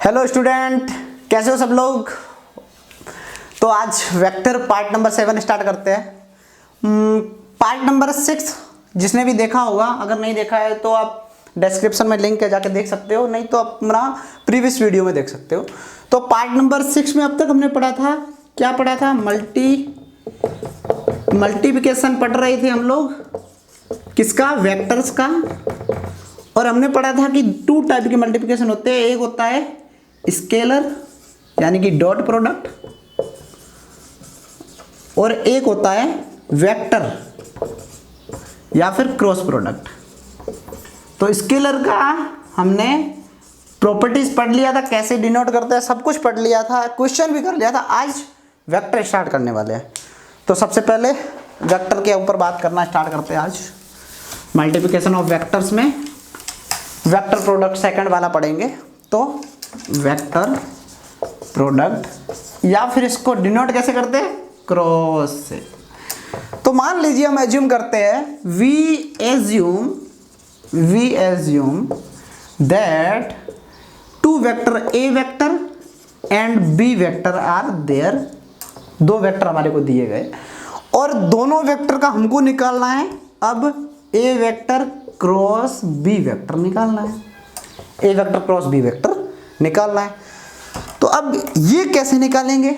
Hello student, कैसे हो सब लोग। तो आज वेक्टर पार्ट नंबर 7 स्टार्ट करते हैं। पार्ट नंबर 6 जिसने भी देखा होगा, अगर नहीं देखा है तो आप डिस्क्रिप्शन में लिंक है, जाके देख सकते हो, नहीं तो आप अपना प्रीवियस वीडियो में देख सकते हो। तो पार्ट नंबर 6 में अब तक हमने पढ़ा था, क्या पढ़ा था, मल्टीप्लिकेशन पढ़ रहे थे हम लोग, किसका, वेक्टर्स का। और हमने पढ़ा था कि 2 टाइप के मल्टीप्लिकेशन होते हैं, एक होता है स्केलर यानी कि डॉट प्रोडक्ट, और एक होता है वेक्टर या फिर क्रॉस प्रोडक्ट। तो स्केलर का हमने प्रॉपर्टीज पढ़ लिया था, कैसे डिनोट करते हैं, सब कुछ पढ़ लिया था, क्वेश्चन भी कर लिया था। आज वेक्टर स्टार्ट करने वाले हैं। तो सबसे पहले वेक्टर के ऊपर बात करना स्टार्ट करते हैं। आज मल्टीप्लिकेशन ऑफ वेक्टर्स में वेक्टर प्रोडक्ट सेकंड वाला पढ़ेंगे। तो वेक्टर प्रोडक्ट या फिर इसको डिनोट कैसे करते हैं, क्रॉस से। तो मान लीजिए हम एज्यूम करते हैं, we assume that 2 vector A vector and B vector are there. 2 vector हमारे को दिए गए और दोनों वेक्टर का हमको निकालना है। अब ए वेक्टर क्रॉस बी वेक्टर निकालना है, ए वेक्टर क्रॉस बी वेक्टर निकालना है। तो अब ये कैसे निकालेंगे,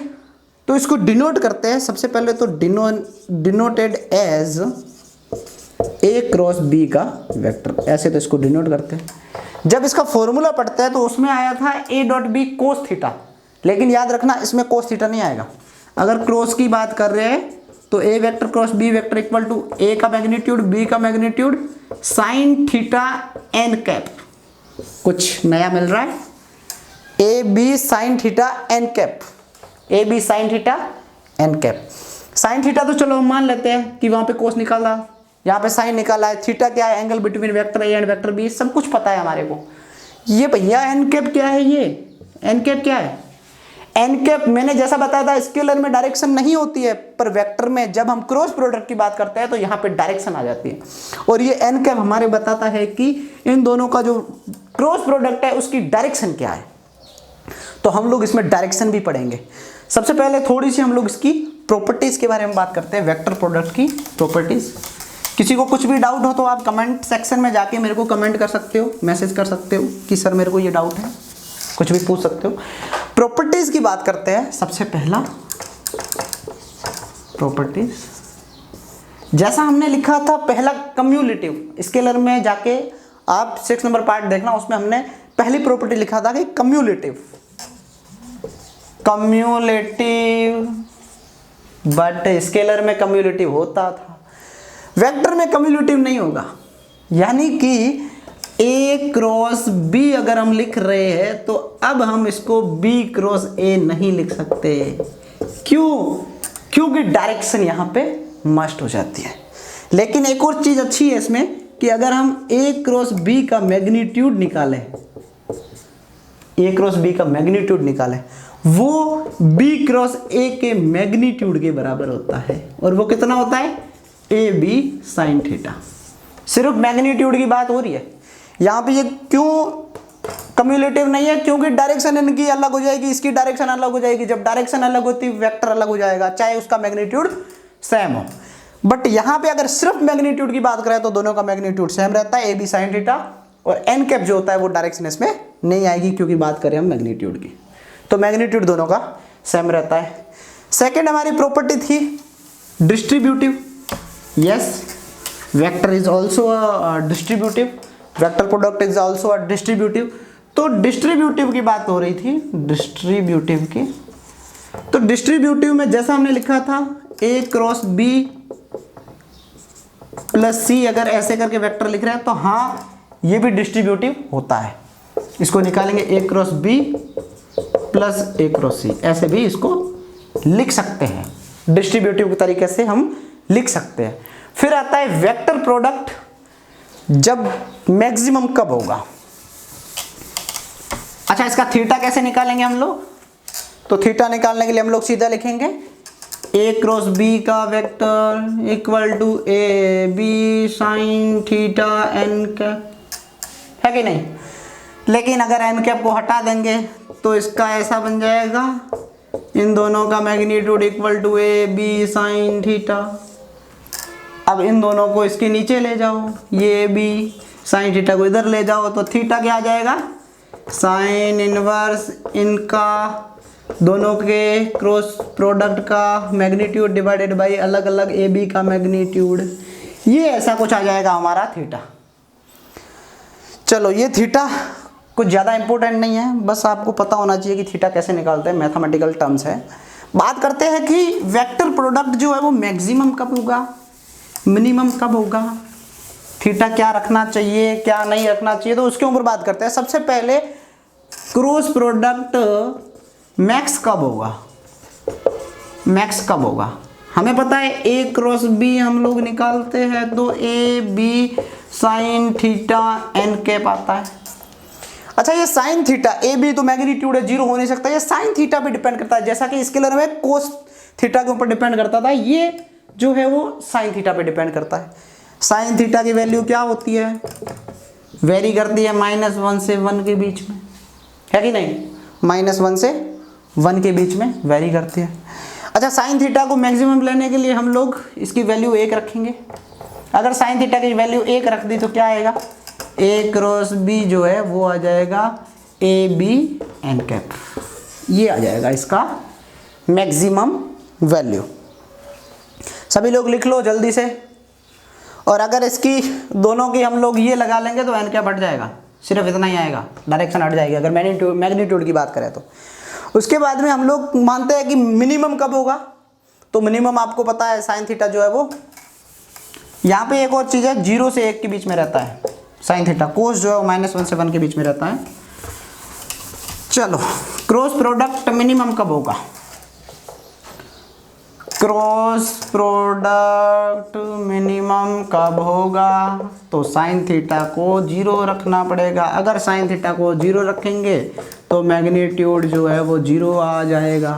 तो इसको डिनोट करते हैं। सबसे पहले तो denoted as A cross B का वेक्टर, ऐसे तो इसको डिनोट करते हैं। जब इसका फॉर्मूला पढ़ते हैं तो उसमें आया था A dot B cos theta, लेकिन याद रखना इसमें कोस थीटा नहीं आएगा। अगर क्रॉस की बात कर रहे हैं तो A vector cross B vector equal to A का मैग्नीट्यूड बी का magnitude sine theta N cap. कुछ नया मिल रहा है, A B sine theta N cap, A B sine theta N cap. Sine theta तो चलो हम मान लेते हैं कि वहां पे कोस निकाला, यहाँ पे साइन निकाला है। थीटा क्या है, angle between vector A and vector B, सब कुछ पता है हमारे को। ये भैया एन कैप क्या है, ये एन कैप क्या है, एन कैप मैंने जैसा बताया था स्केलर में डायरेक्शन नहीं होती है, पर वेक्टर में जब हम क्रॉस प्रोडक्ट की बात करते हैं तो यहाँ पे डायरेक्शन आ जाती है। और ये एन कैप हमारे बताता है कि इन दोनों का जो क्रॉस प्रोडक्ट है उसकी डायरेक्शन क्या है। तो हम लोग इसमें डायरेक्शन भी पढ़ेंगे। सबसे पहले थोड़ी सी हम लोग इसकी प्रॉपर्टीज के बारे में बात करते हैं, वेक्टर प्रोडक्ट की प्रॉपर्टीज। किसी को कुछ भी डाउट हो तो आप कमेंट सेक्शन में जाके मेरे को कमेंट कर सकते हो, मैसेज कर सकते हो कि सर मेरे को ये डाउट है, कुछ भी पूछ सकते हो। प्रॉपर्टीज की बात करते हैं। सबसे पहला प्रॉपर्टीज, जैसा हमने लिखा था पहला कम्युलेटिव, स्केलर में जाके आप 6 नंबर पार्ट देखना, उसमें हमने पहली प्रॉपर्टी लिखा था कि कम्युलेटिव, बट स्केलर में कम्युलेटिव होता था, वेक्टर में कम्युलेटिव नहीं होगा। यानी कि ए क्रॉस बी अगर हम लिख रहे हैं तो अब हम इसको बी क्रॉस ए नहीं लिख सकते। क्यों? क्योंकि डायरेक्शन यहां पे मस्ट हो जाती है। लेकिन एक और चीज अच्छी है इसमें कि अगर हम ए क्रॉस बी का मैग्नीट्यूड निकालें, ए क्रॉस बी का मैग्नीट्यूड निकालें, वो बी क्रॉस ए के मैग्नीट्यूड के बराबर होता है। और वो कितना होता है, ए बी साइन थीटा। सिर्फ मैग्नीट्यूड की बात हो रही है यहाँ पे। ये क्यों कम्युलेटिव नहीं है, क्योंकि डायरेक्शन इनकी अलग हो जाएगी, इसकी डायरेक्शन अलग हो जाएगी। जब डायरेक्शन अलग होती है वेक्टर अलग हो जाएगा, चाहे उसका मैग्नीट्यूड सेम हो। बट यहाँ पे अगर सिर्फ मैग्नीट्यूड की बात करें तो दोनों का मैग्नीट्यूड सेम रहता है, ए बी साइन थीटा। और एन कैप जो होता है वो डायरेक्शन इसमें नहीं आएगी, क्योंकि बात करें हम मैग्नीट्यूड की, तो मैग्नीट्यूड दोनों का सेम रहता है। सेकेंड हमारी प्रॉपर्टी थी distributive. Yes, vector is also a distributive, vector product is also a distributive. तो डिस्ट्रीब्यूटिव की बात हो रही थी, डिस्ट्रीब्यूटिव की। तो डिस्ट्रीब्यूटिव में जैसा हमने लिखा था ए क्रॉस बी प्लस सी, अगर ऐसे करके वेक्टर लिख रहे हैं तो हाँ ये भी डिस्ट्रीब्यूटिव होता है। इसको निकालेंगे ए क्रॉस बी प्लस ए क्रॉस सी, ऐसे भी इसको लिख सकते हैं, डिस्ट्रीब्यूटिव के तरीके से हम लिख सकते हैं। फिर आता है वेक्टर प्रोडक्ट, जब मैक्सिमम कब होगा। अच्छा, इसका थीटा कैसे निकालेंगे हम लोग, तो थीटा निकालने के लिए हम लोग सीधा लिखेंगे ए क्रॉस बी का vector equal to A B sine theta N का, है कि नहीं। लेकिन अगर एन कैप को हटा देंगे तो इसका ऐसा बन जाएगा, इन दोनों का magnitude equal to A B sine theta. अब इन दोनों को इसके नीचे ले जाओ, ये बी साइन थीटा को इधर ले जाओ, तो थीटा क्या आ जाएगा, साइन इनवर्स इनका दोनों के क्रॉस प्रोडक्ट का मैग्नीट्यूड डिवाइडेड बाई अलग अलग ए बी का मैग्नीट्यूड। ये ऐसा कुछ आ जाएगा हमारा थीटा। चलो ये थीटा कुछ ज़्यादा इंपॉर्टेंट नहीं है, बस आपको पता होना चाहिए कि थीटा कैसे निकालते हैं, मैथमेटिकल टर्म्स है। बात करते हैं कि वेक्टर प्रोडक्ट जो है वो मैक्सिमम कब होगा, मिनिमम कब होगा, थीटा क्या रखना चाहिए क्या नहीं रखना चाहिए, तो उसके ऊपर बात करते हैं। सबसे पहले क्रॉस प्रोडक्ट मैक्स कब होगा, मैक्स कब होगा, हमें पता है ए क्रॉस बी हम लोग निकालते हैं तो A B sine theta N cap आता है। अच्छा ये साइन थीटा ए बी तो मैग्नीट्यूड है, जीरो हो नहीं सकता, ये साइन थीटा पे डिपेंड करता है, जैसा कि स्केलर में कोस थीटा के ऊपर डिपेंड करता था, ये जो है वो साइन थीटा पे डिपेंड करता है। साइन थीटा की वैल्यू क्या होती है, वेरी करती है -1 से 1 के बीच में, है कि नहीं, -1 से 1 के बीच में वेरी करती है। अच्छा साइन थीटा को मैक्सिमम लेने के लिए हम लोग इसकी वैल्यू 1 रखेंगे। अगर साइन थीटा की वैल्यू 1 रख दी तो क्या आएगा, ए क्रॉस बी जो है वो आ जाएगा ए बी एन कैप, ये आ जाएगा इसका मैक्सिमम वैल्यू। सभी लोग लिख लो जल्दी से। और अगर इसकी दोनों की हम लोग ये लगा लेंगे तो एन कैप हट जाएगा, सिर्फ इतना ही आएगा, डायरेक्शन हट जाएगी अगर मैग्नीट्यूड की बात करें तो। उसके बाद में हम लोग मानते हैं कि मिनिमम कब होगा, तो मिनिमम आपको पता है साइन थीटा जो है वो, यहाँ पे एक और चीज़ है, 0 से 1 के बीच में रहता है साइन थीटा, कोस जो है -1 से 1 के बीच में रहता है। चलो क्रॉस प्रोडक्ट मिनिमम कब होगा, क्रॉस प्रोडक्ट मिनिमम कब होगा, तो साइन थीटा को 0 रखना पड़ेगा। अगर साइन थीटा को 0 रखेंगे तो मैग्नीट्यूड जो है वो 0 आ जाएगा।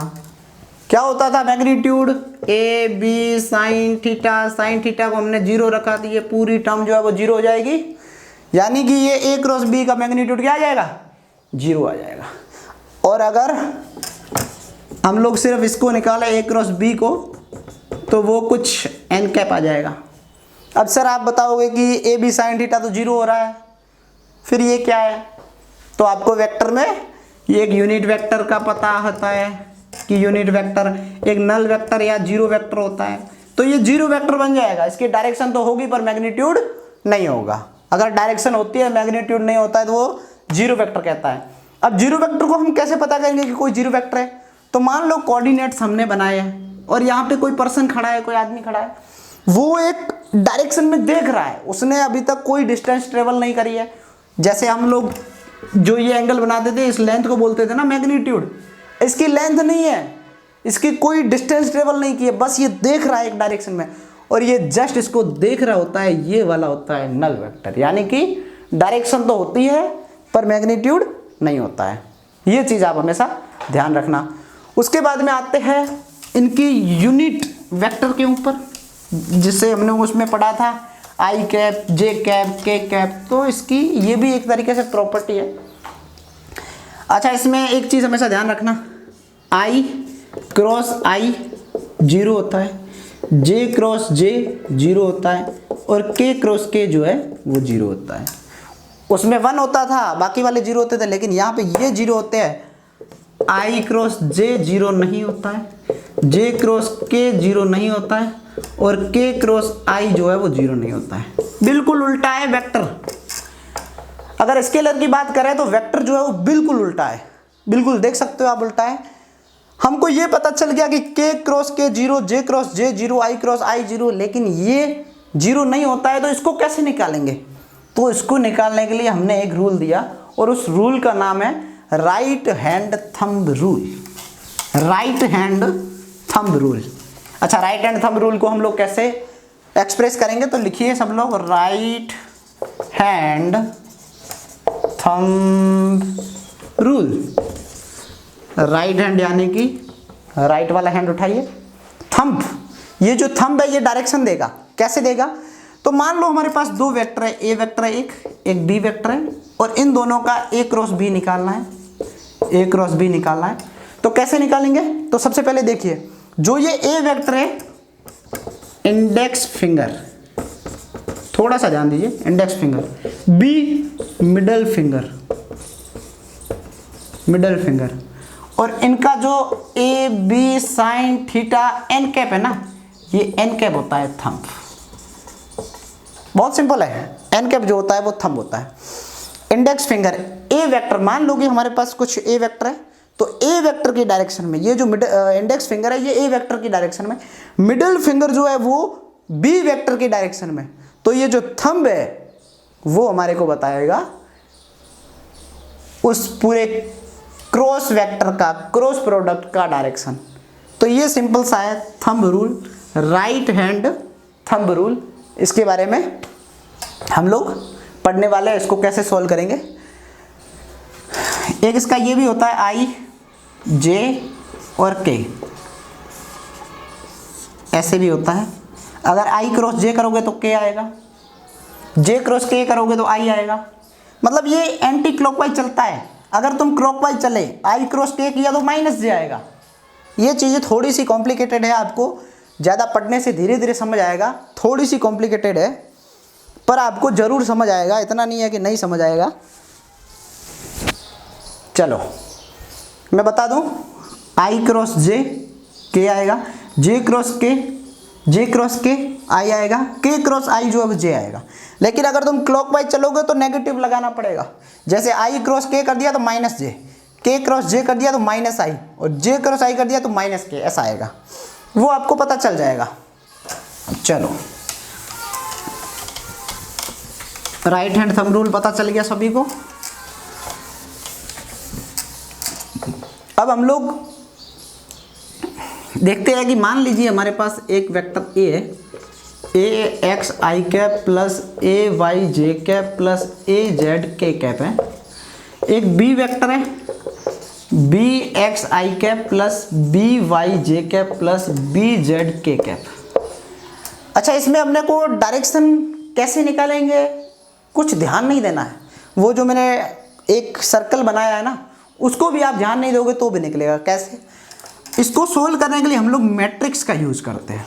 क्या होता था magnitude, A B sine theta को हमने 0 रखा तो ये पूरी टर्म जो है वो 0 हो जाएगी, यानी कि ये ए क्रॉस बी का मैग्नीट्यूड क्या आ जाएगा, 0 आ जाएगा। और अगर हम लोग सिर्फ इसको निकाले ए क्रॉस बी को तो वो कुछ एन कैप आ जाएगा। अब सर आप बताओगे कि ए बी साइन थीटा तो 0 हो रहा है, फिर ये क्या है, तो आपको वेक्टर में ये एक यूनिट वेक्टर का पता होता है कि यूनिट वेक्टर एक नल वेक्टर या जीरो वेक्टर होता है, तो ये जीरो वेक्टर बन जाएगा। इसकी डायरेक्शन तो होगी पर मैग्नीट्यूड नहीं होगा। अगर डायरेक्शन होती है मैग्नीट्यूड नहीं होता है तो वो जीरो वेक्टर कहता है। अब जीरो वेक्टर को हम कैसे पता करेंगे कि कोई जीरो वेक्टर है, तो मान लो कोऑर्डिनेट्स हमने बनाए हैं और यहाँ पे कोई पर्सन खड़ा है, कोई आदमी खड़ा है, वो एक डायरेक्शन में देख रहा है, उसने अभी तक कोई डिस्टेंस ट्रेवल नहीं करी है। जैसे हम लोग जो ये एंगल बनाते थे इस लेंथ को बोलते थे ना मैग्नीट्यूड, इसकी लेंथ नहीं है, इसकी कोई डिस्टेंस ट्रेवल नहीं की है, बस ये देख रहा है एक डायरेक्शन में, और ये जस्ट इसको देख रहा होता है, ये वाला होता है नल वेक्टर। यानी कि डायरेक्शन तो होती है पर मैग्नीट्यूड नहीं होता है। ये चीज़ आप हमेशा ध्यान रखना। उसके बाद में आते हैं इनकी यूनिट वेक्टर के ऊपर, जिससे हमने उसमें पढ़ा था आई कैप, जे कैप, के कैप, तो इसकी ये भी एक तरीके से प्रॉपर्टी है। अच्छा इसमें एक चीज़ हमेशा ध्यान रखना, आई क्रॉस आई 0 होता है, जे क्रॉस जे 0 होता है, और के क्रॉस के जो है वो 0 होता है। उसमें 1 होता था, बाकी वाले 0 होते थे, लेकिन यहाँ पे ये 0 होते हैं। आई क्रॉस जे 0 नहीं होता है, जे क्रॉस के 0 नहीं होता है, और के क्रॉस आई जो है वो 0 नहीं होता है। बिल्कुल उल्टा है वेक्टर। अगर स्केलर की बात करें तो वेक्टर जो है वो बिल्कुल उल्टा है, बिल्कुल देख सकते हो आप उल्टा है। हमको ये पता चल गया कि के क्रॉस के 0, जे क्रॉस जे 0, आई क्रॉस आई 0, लेकिन ये 0 नहीं होता है, तो इसको कैसे निकालेंगे? तो इसको निकालने के लिए हमने एक रूल दिया, और उस रूल का नाम है right hand thumb rule. Right hand thumb rule. अच्छा राइट हैंड थंब रूल को हम लोग कैसे एक्सप्रेस करेंगे, तो लिखिए सब लोग, right hand thumb rule. Right hand यानी कि राइट वाला हैंड उठाइए, थंब, ये जो थंब है ये डायरेक्शन देगा। कैसे देगा? तो मान लो हमारे पास दो वेक्टर है, ए वेक्टर है एक बी वेक्टर है, और इन दोनों का ए क्रॉस बी निकालना है, ए क्रॉस बी निकालना है। तो कैसे निकालेंगे? तो सबसे पहले देखिए, जो ये ए वेक्टर है, इंडेक्स फिंगर, थोड़ा सा ध्यान दीजिए, index finger, B middle finger, middle finger, और इनका जो A B sine theta N cap है ना, ये एन कैप होता है थंब। बहुत सिंपल है, एन कैप जो होता है वो थंब होता है। इंडेक्स फिंगर ए वेक्टर, मान लो कि हमारे पास कुछ ए वेक्टर है, तो ए वेक्टर की डायरेक्शन में ये जो इंडेक्स फिंगर है ये ए वेक्टर की डायरेक्शन में, मिडिल फिंगर जो है वो बी वेक्टर की डायरेक्शन में। तो ये जो थंब है वो हमारे को बताएगा उस पूरे क्रॉस वेक्टर का, क्रॉस प्रोडक्ट का डायरेक्शन। तो ये सिंपल सा है thumb rule, right hand thumb rule. इसके बारे में हम लोग पढ़ने वाले हैं, इसको कैसे सॉल्व करेंगे। एक इसका ये भी होता है आई जे और के, ऐसे भी होता है। अगर आई क्रॉस जे करोगे तो के आएगा, जे क्रॉस के करोगे तो आई आएगा। मतलब ये एंटी क्लॉकवाइज चलता है। अगर तुम क्लॉकवाइज चले, आई क्रॉस के किया तो माइनस जे आएगा। ये चीज़ें थोड़ी सी कॉम्प्लिकेटेड है, आपको ज़्यादा पढ़ने से धीरे धीरे समझ आएगा। थोड़ी सी कॉम्प्लिकेटेड है पर आपको ज़रूर समझ आएगा, इतना नहीं है कि नहीं समझ आएगा। चलो मैं बता दूं, आई क्रॉस जे के आएगा, जे क्रॉस के आई आएगा, के क्रॉस आई जो है जे आएगा। लेकिन अगर तुम क्लॉकवाइज चलोगे तो नेगेटिव लगाना पड़ेगा। जैसे आई क्रॉस के कर दिया तो माइनस जे, के क्रॉस जे कर दिया तो माइनस आई, और जे क्रॉस आई कर दिया तो माइनस के, ऐसा आएगा। वो आपको पता चल जाएगा। चलो राइट हैंड थंब रूल पता चल गया सभी को। अब हम लोग देखते हैं कि मान लीजिए हमारे पास एक वेक्टर ए है, ए एक्स आई कैप प्लस ए वाई जे कैप प्लस ए जेड के कैप है। एक बी वेक्टर है, बी एक्स आई कैप प्लस बी वाई जे कैप प्लस बी जेड के कैप। अच्छा, इसमें हमने को डायरेक्शन कैसे निकालेंगे कुछ ध्यान नहीं देना है। वो जो मैंने एक सर्कल बनाया है ना, उसको भी आप ध्यान नहीं दोगे तो भी निकलेगा। कैसे? इसको सोल्व करने के लिए हम लोग मैट्रिक्स का यूज करते हैं।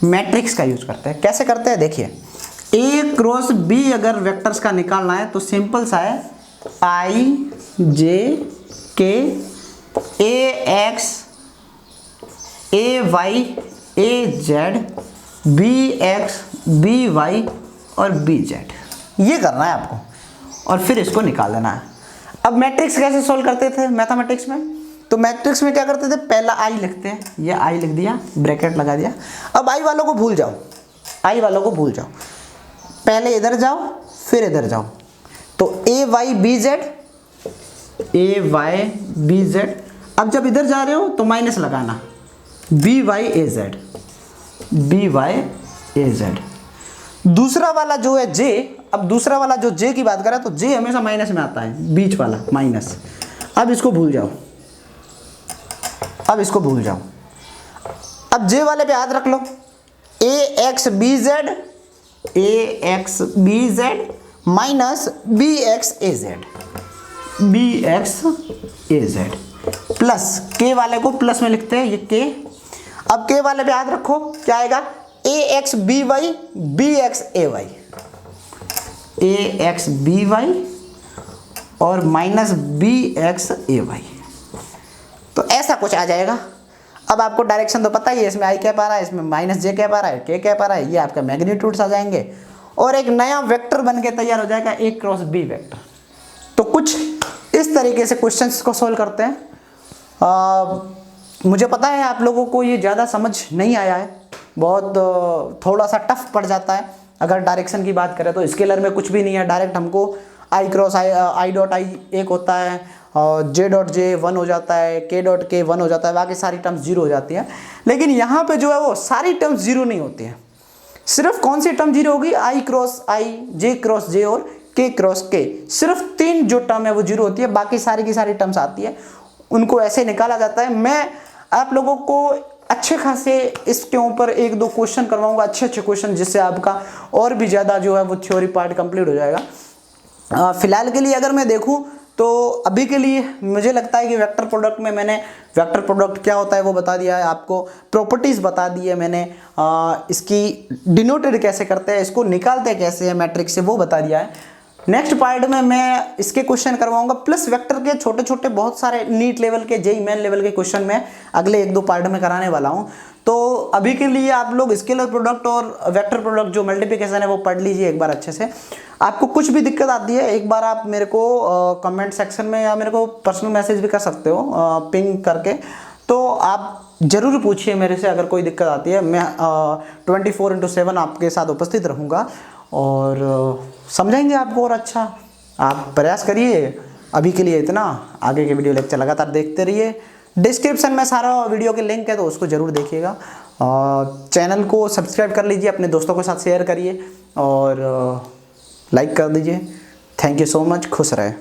मैट्रिक्स का यूज करते हैं। कैसे करते हैं देखिए, ए क्रॉस बी अगर वेक्टर्स का निकालना है तो सिंपल सा है, I J K A X A Y A Z B X B Y और बी जेड, ये करना है आपको और फिर इसको निकाल देना है। अब मैट्रिक्स कैसे सोल्व करते थे मैथमेटिक्स में? तो मैट्रिक्स में क्या करते थे, पहला आई लिखते हैं, ये आई लिख दिया, ब्रैकेट लगा दिया। अब आई वालों को भूल जाओ, आई वालों को भूल जाओ, पहले इधर जाओ फिर इधर जाओ। तो ए वाई बी जेड, ए वाई बी जेड। अब जब इधर जा रहे हो तो माइनस लगाना, B Y A Z, B Y A Z. दूसरा वाला जो है जे, अब दूसरा वाला जो जे की बात करें तो जे हमेशा माइनस में आता है, बीच वाला माइनस। अब इसको भूल जाओ, अब इसको भूल जाओ। अब जे वाले पे हाथ रख लो, A X B Z, A X B Z minus B X A Z, B X A Z plus K वाले को प्लस में लिखते हैं, ये के। अब के वाले पे हाथ रखो, क्या आएगा, A X B Y B X A Y, A X B Y और minus B X A Y. तो ऐसा कुछ आ जाएगा। अब आपको डायरेक्शन तो पता ही है, इसमें आई कैप आ रहा है, इसमें माइनस जे कैप आ रहा है, के कैप आ रहा है, ये आपका मैग्नीट्यूड्स आ जाएंगे और एक नया वेक्टर बन के तैयार हो जाएगा, ए क्रॉस बी वेक्टर। तो कुछ इस तरीके से क्वेश्चंस को सोल्व करते हैं। मुझे पता है आप लोगों को ये ज़्यादा समझ नहीं आया है, बहुत थोड़ा सा टफ पड़ जाता है। अगर डायरेक्शन की बात करें तो स्केलर में कुछ भी नहीं है, डायरेक्ट हमको आई क्रॉस आई डॉट आई एक होता है और जे डॉट जे 1 हो जाता है, के डॉट के 1 हो जाता है, बाकी सारी टर्म्स 0 हो जाती है। लेकिन यहाँ पे जो है वो सारी टर्म्स 0 नहीं होती हैं। सिर्फ कौन सी टर्म 0 होगी, आई क्रॉस आई, जे क्रॉस जे और के क्रॉस के। सिर्फ 3 जो टर्म है वो 0 होती है, बाकी सारी की सारी टर्म्स आती है, उनको ऐसे निकाला जाता है। मैं आप लोगों को अच्छे खासे इसके ऊपर 1-2 क्वेश्चन करवाऊंगा, अच्छे क्वेश्चन, जिससे आपका और भी ज़्यादा जो है वो थ्योरी पार्ट कंप्लीट हो जाएगा। फिलहाल के लिए अगर मैं देखूं तो अभी के लिए मुझे लगता है कि वेक्टर प्रोडक्ट में मैंने वेक्टर प्रोडक्ट क्या होता है वो बता दिया है आपको, प्रॉपर्टीज़ बता दी है मैंने, इसकी डिनोटेड कैसे करते हैं, इसको निकालते कैसे हैं मैट्रिक्स से वो बता दिया है। नेक्स्ट पार्ट में मैं इसके क्वेश्चन करवाऊंगा, प्लस वेक्टर के छोटे छोटे बहुत सारे नीट लेवल के, जेईई मेन लेवल के क्वेश्चन मैं अगले 1-2 पार्ट में कराने वाला हूं। तो अभी के लिए आप लोग स्केलर प्रोडक्ट और वेक्टर प्रोडक्ट जो मल्टीप्लिकेशन है वो पढ़ लीजिए एक बार अच्छे से। आपको कुछ भी दिक्कत आती है एक बार आप मेरे को कमेंट सेक्शन में या मेरे को पर्सनल मैसेज भी कर सकते हो पिंग करके, तो आप जरूर पूछिए मेरे से अगर कोई दिक्कत आती है। मैं 24/7 आपके साथ उपस्थित रहूँगा और समझाएंगे आपको और अच्छा। आप प्रयास करिए। अभी के लिए इतना, आगे के वीडियो लेक्चर लगातार देखते रहिए। डिस्क्रिप्शन में सारा वीडियो के लिंक है तो उसको ज़रूर देखिएगा। चैनल को सब्सक्राइब कर लीजिए, अपने दोस्तों के साथ शेयर करिए और लाइक कर दीजिए। थैंक यू सो मच, खुश रहे।